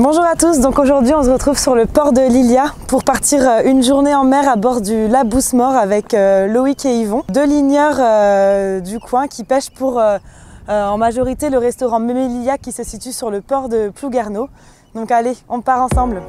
Bonjour à tous, donc aujourd'hui on se retrouve sur le port de Lilia pour partir une journée en mer à bord du La Bousse-Mort avec Loïc et Yvon, deux ligneurs du coin qui pêchent pour en majorité le restaurant Mémélia qui se situe sur le port de Plouguerneau. Donc allez, on part ensemble.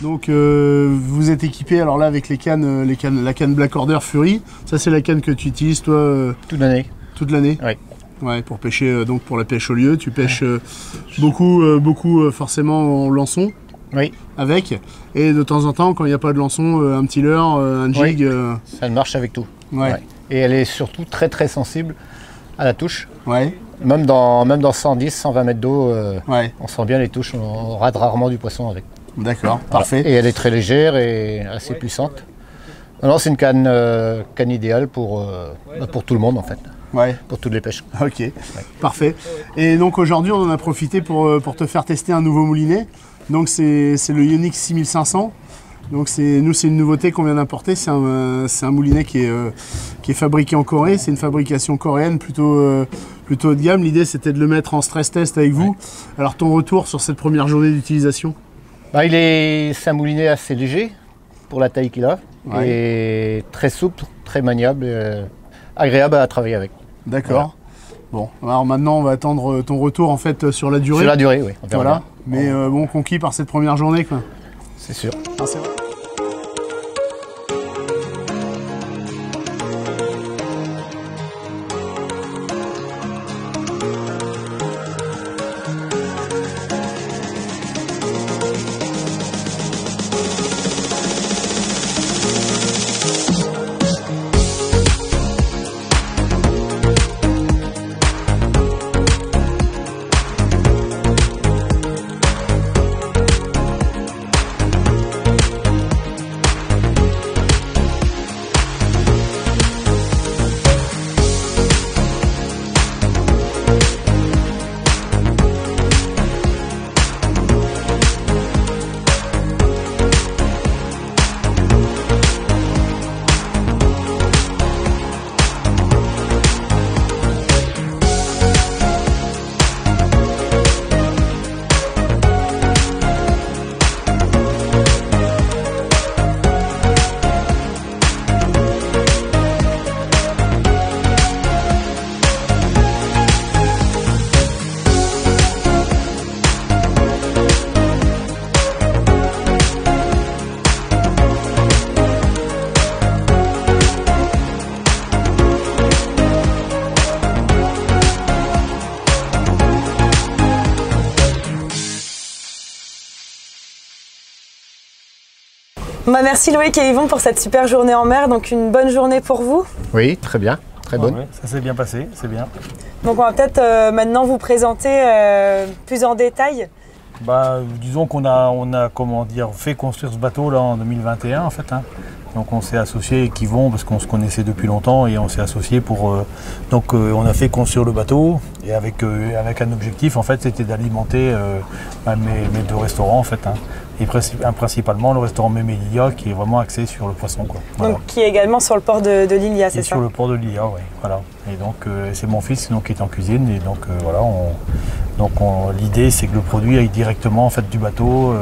Donc vous êtes équipé alors là avec la canne Black Order Fury. Ça c'est la canne que tu utilises toi toute l'année. Toute l'année. Oui. Ouais, pour pêcher donc pour la pêche au lieu, tu pêches beaucoup forcément en lançon. Oui. Avec, et de temps en temps quand il n'y a pas de lançon, un petit leurre, un jig. Oui. Ça marche avec tout. Ouais. Ouais. Et elle est surtout très sensible à la touche. Ouais. Même dans 110, 120 mètres d'eau, ouais. On sent bien les touches, on rate rarement du poisson avec. D'accord, parfait. Et elle est très légère et assez puissante. Alors c'est une canne idéale pour tout le monde en fait. Ouais. Pour toutes les pêches. Ok, ouais. Parfait. Et donc aujourd'hui on en a profité pour te faire tester un nouveau moulinet. Donc c'est le Ioniq 6500. Donc nous c'est une nouveauté qu'on vient d'importer. C'est un moulinet qui est fabriqué en Corée. C'est une fabrication coréenne plutôt haut de gamme. L'idée c'était de le mettre en stress test avec vous. Ouais. Alors ton retour sur cette première journée d'utilisation? C'est un moulinet assez léger pour la taille qu'il a. Ouais. Et très souple, très maniable, agréable à travailler avec. D'accord. Voilà. Bon, alors maintenant on va attendre ton retour en fait sur la durée. Sur la durée, oui. On verra voilà. Bien. Mais bon, conquis par cette première journée quoi. C'est sûr. Ah, c'est vrai. Merci Loïc et Yvon pour cette super journée en mer, donc une bonne journée pour vous. Oui, très bien, très bonne. Ouais, ça s'est bien passé, c'est bien. Donc on va peut-être maintenant vous présenter plus en détail. Disons qu'on a comment dire, fait construire ce bateau là en 2021 en fait. Donc on s'est associé avec Yvon parce qu'on se connaissait depuis longtemps et on s'est associé pour... on a fait construire le bateau et avec un objectif en fait, c'était d'alimenter mes deux restaurants en fait. Et principalement le restaurant Mémélia qui est vraiment axé sur le poisson, quoi. Voilà. Donc qui est également sur le port de Lilia, c'est ça? Sur le port de Lilia, oui. Voilà. Et donc c'est mon fils qui est en cuisine et donc voilà. L'idée c'est que le produit aille directement en fait du bateau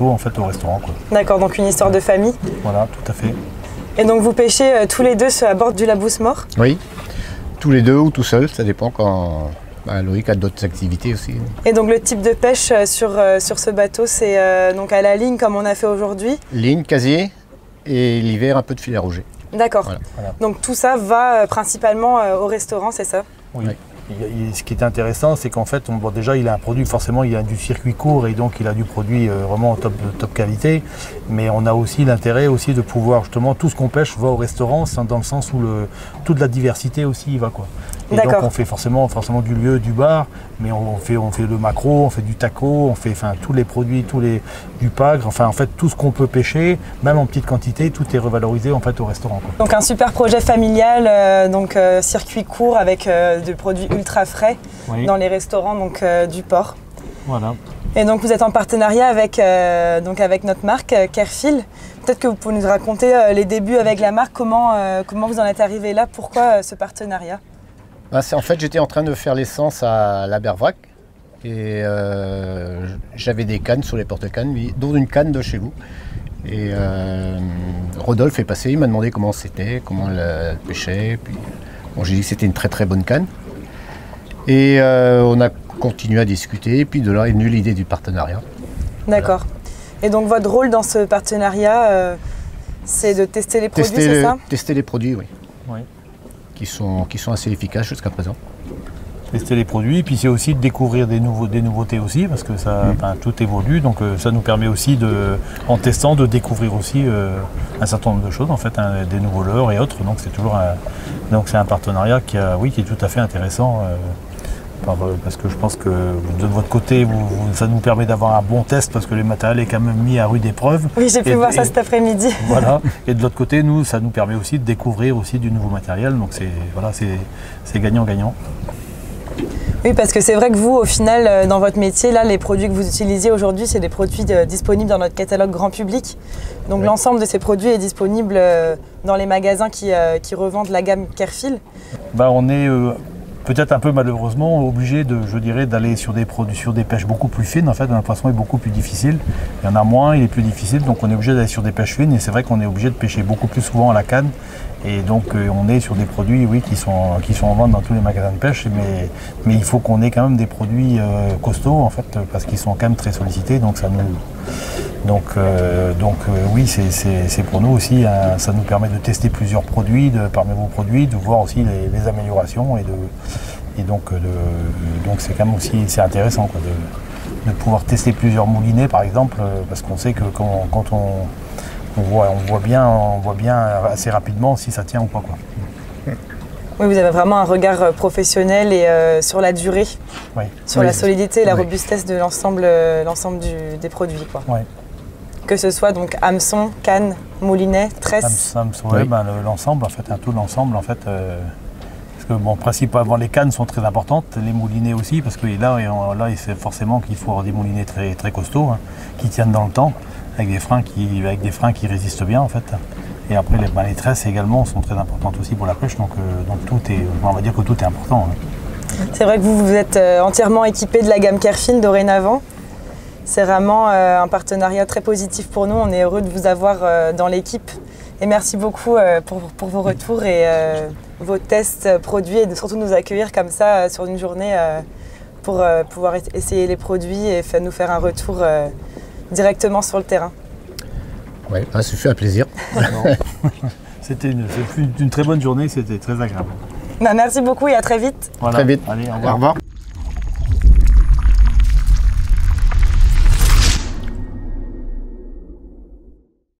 en fait au restaurant, quoi. D'accord, donc une histoire de famille. Voilà, tout à fait. Et donc vous pêchez tous les deux à bord du Labousse-Mort? Oui, tous les deux ou tout seul, ça dépend quand Loïc a d'autres activités aussi. Et donc le type de pêche sur ce bateau, c'est donc à la ligne comme on a fait aujourd'hui? Ligne, casier et l'hiver un peu de filet rouget. D'accord. Voilà. Donc tout ça va principalement au restaurant, c'est ça? Oui. Ce qui est intéressant, c'est qu'en fait, déjà, il a un produit, forcément, il a du circuit court et donc il a du produit vraiment top qualité. Mais on a aussi l'intérêt aussi de pouvoir, justement, tout ce qu'on pêche va au restaurant, dans le sens où toute la diversité aussi y va, quoi. Et donc on fait forcément du lieu, du bar, mais on fait le maquereau, on fait du taco, on fait tous les produits, du pagre, en fait tout ce qu'on peut pêcher, même en petite quantité, tout est revalorisé en fait au restaurant, quoi. Donc un super projet familial, circuit court avec des produits ultra frais dans les restaurants du port. Voilà. Et donc vous êtes en partenariat avec notre marque Kerfil. Peut-être que vous pouvez nous raconter les débuts avec la marque, comment vous en êtes arrivé là, pourquoi ce partenariat? En fait, j'étais en train de faire l'essence à la Bervrac et j'avais des cannes sur les porte-cannes, dont une canne de chez vous. Et Rodolphe est passé, il m'a demandé comment c'était, comment elle pêchait. Puis, j'ai dit que c'était une très très bonne canne. Et on a continué à discuter, et puis de là est venue l'idée du partenariat. D'accord. Voilà. Et donc votre rôle dans ce partenariat, c'est de tester les produits, c'est ça? Tester les produits, oui. Qui sont assez efficaces jusqu'à présent. Tester les produits, puis c'est aussi de découvrir des nouveautés aussi, parce que tout évolue, donc ça nous permet aussi, en testant, de découvrir aussi un certain nombre de choses, en fait, des nouveaux leurres et autres, donc c'est toujours c'est un partenariat qui est tout à fait intéressant, parce que je pense que de votre côté, ça nous permet d'avoir un bon test, parce que le matériel est quand même mis à rude épreuve. Oui, j'ai pu voir ça cet après-midi. Voilà, et de l'autre côté, nous, ça nous permet aussi de découvrir aussi du nouveau matériel, donc c'est gagnant-gagnant. Oui, parce que c'est vrai que vous, au final, dans votre métier, là, les produits que vous utilisez aujourd'hui, c'est des produits disponibles dans notre catalogue grand public. Donc l'ensemble de ces produits est disponible dans les magasins qui revendent la gamme Kerfil. On est peut-être un peu malheureusement obligé d'aller sur des pêches beaucoup plus fines. En fait, le poisson est beaucoup plus difficile. Il y en a moins, il est plus difficile, donc on est obligé d'aller sur des pêches fines. Et c'est vrai qu'on est obligé de pêcher beaucoup plus souvent à la canne. Et donc on est sur des produits qui sont en vente dans tous les magasins de pêche, mais il faut qu'on ait quand même des produits costauds en fait, parce qu'ils sont quand même très sollicités. Donc oui, c'est pour nous aussi, ça nous permet de tester plusieurs produits parmi vos produits, de voir aussi les améliorations et donc c'est quand même aussi intéressant, quoi, de pouvoir tester plusieurs moulinets par exemple, parce qu'on sait que quand on voit bien assez rapidement si ça tient ou pas, quoi. Oui, vous avez vraiment un regard professionnel et sur la durée, sur la solidité et la robustesse de l'ensemble des produits, quoi. Oui. Que ce soit donc hameçon, canne, moulinet, tresse. L'ensemble en fait, tout l'ensemble en fait. Parce que principalement les cannes sont très importantes, les moulinets aussi, parce que là c'est forcément qu'il faut avoir des moulinets très très costauds, qui tiennent dans le temps. Avec des freins qui résistent bien en fait. Et après les tresses également sont très importantes aussi pour la pêche, donc on va dire que tout est important. C'est vrai que vous êtes entièrement équipé de la gamme Kerfil dorénavant. C'est vraiment un partenariat très positif pour nous. On est heureux de vous avoir dans l'équipe. Et merci beaucoup pour vos retours et vos tests produits et de surtout nous accueillir comme ça sur une journée pour pouvoir essayer les produits et nous faire un retour directement sur le terrain. Oui, ça fait un plaisir. C'était une très bonne journée, c'était très agréable. Merci beaucoup et à très vite. Voilà. Très vite. Allez, au revoir. Au revoir.